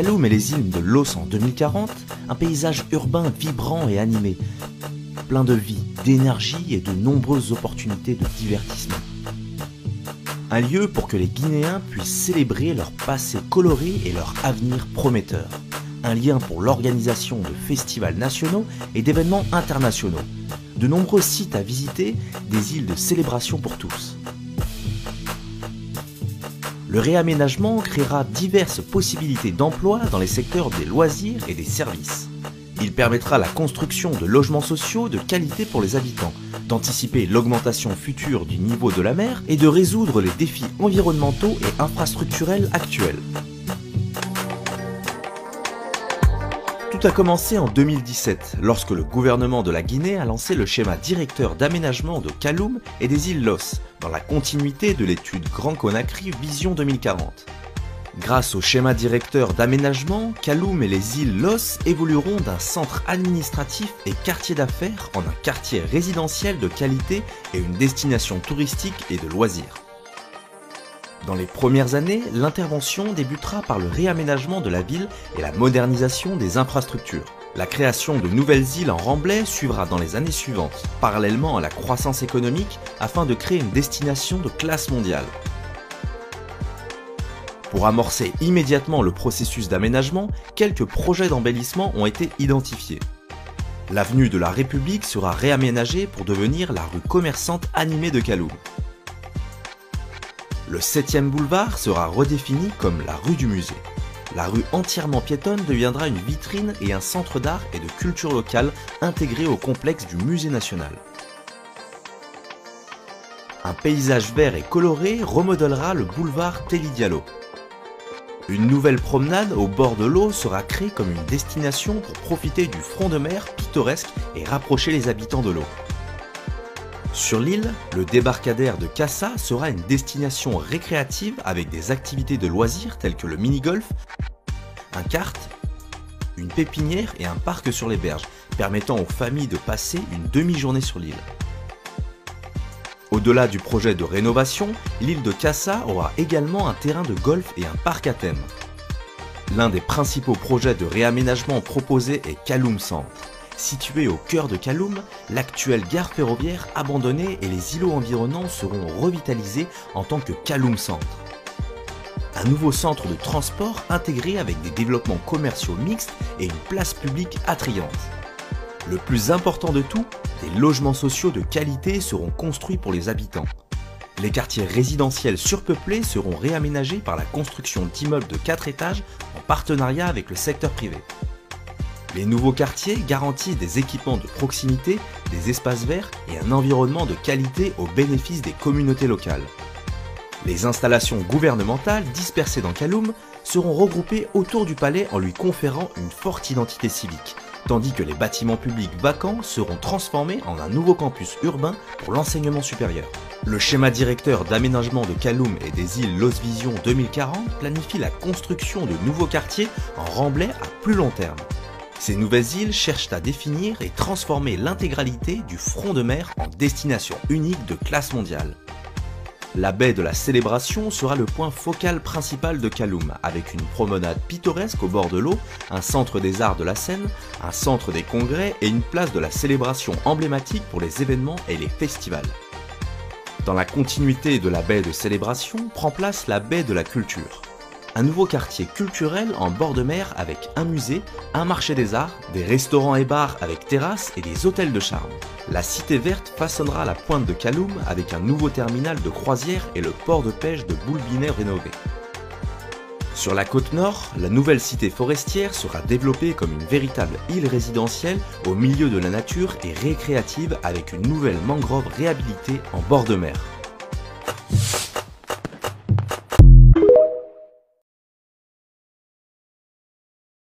Kaloum et les îles de Los en 2040, un paysage urbain vibrant et animé, plein de vie, d'énergie et de nombreuses opportunités de divertissement. Un lieu pour que les Guinéens puissent célébrer leur passé coloré et leur avenir prometteur. Un lien pour l'organisation de festivals nationaux et d'événements internationaux. De nombreux sites à visiter, des îles de célébration pour tous. Le réaménagement créera diverses possibilités d'emploi dans les secteurs des loisirs et des services. Il permettra la construction de logements sociaux de qualité pour les habitants, d'anticiper l'augmentation future du niveau de la mer et de résoudre les défis environnementaux et infrastructurels actuels. Tout a commencé en 2017, lorsque le gouvernement de la Guinée a lancé le schéma directeur d'aménagement de Kaloum et des îles Los, dans la continuité de l'étude Grand Conakry Vision 2040. Grâce au schéma directeur d'aménagement, Kaloum et les îles Los évolueront d'un centre administratif et quartier d'affaires en un quartier résidentiel de qualité et une destination touristique et de loisirs. Dans les premières années, l'intervention débutera par le réaménagement de la ville et la modernisation des infrastructures. La création de nouvelles îles en remblai suivra dans les années suivantes, parallèlement à la croissance économique, afin de créer une destination de classe mondiale. Pour amorcer immédiatement le processus d'aménagement, quelques projets d'embellissement ont été identifiés. L'avenue de la République sera réaménagée pour devenir la rue commerçante animée de Kaloum. Le 7e boulevard sera redéfini comme la rue du musée. La rue entièrement piétonne deviendra une vitrine et un centre d'art et de culture locale intégré au complexe du musée national. Un paysage vert et coloré remodèlera le boulevard Telly Diallo. Une nouvelle promenade au bord de l'eau sera créée comme une destination pour profiter du front de mer pittoresque et rapprocher les habitants de l'eau. Sur l'île, le débarcadère de Kassa sera une destination récréative avec des activités de loisirs telles que le mini-golf, un kart, une pépinière et un parc sur les berges, permettant aux familles de passer une demi-journée sur l'île. Au-delà du projet de rénovation, l'île de Kassa aura également un terrain de golf et un parc à thème. L'un des principaux projets de réaménagement proposés est Kaloum Centre. Situé au cœur de Kaloum, l'actuelle gare ferroviaire abandonnée et les îlots environnants seront revitalisés en tant que Kaloum Centre. Un nouveau centre de transport intégré avec des développements commerciaux mixtes et une place publique attrayante. Le plus important de tout, des logements sociaux de qualité seront construits pour les habitants. Les quartiers résidentiels surpeuplés seront réaménagés par la construction d'immeubles de 4 étages en partenariat avec le secteur privé. Les nouveaux quartiers garantissent des équipements de proximité, des espaces verts et un environnement de qualité au bénéfice des communautés locales. Les installations gouvernementales dispersées dans Kaloum seront regroupées autour du palais en lui conférant une forte identité civique, tandis que les bâtiments publics vacants seront transformés en un nouveau campus urbain pour l'enseignement supérieur. Le schéma directeur d'aménagement de Kaloum et des îles Los Vision 2040 planifie la construction de nouveaux quartiers en remblai à plus long terme. Ces nouvelles îles cherchent à définir et transformer l'intégralité du front de mer en destination unique de classe mondiale. La baie de la Célébration sera le point focal principal de Kaloum, avec une promenade pittoresque au bord de l'eau, un centre des arts de la Seine, un centre des congrès et une place de la Célébration emblématique pour les événements et les festivals. Dans la continuité de la baie de Célébration prend place la baie de la Culture. Un nouveau quartier culturel en bord de mer avec un musée, un marché des arts, des restaurants et bars avec terrasses et des hôtels de charme. La cité verte façonnera la pointe de Kaloum avec un nouveau terminal de croisière et le port de pêche de Boulbinet rénové. Sur la côte nord, la nouvelle cité forestière sera développée comme une véritable île résidentielle au milieu de la nature et récréative avec une nouvelle mangrove réhabilitée en bord de mer.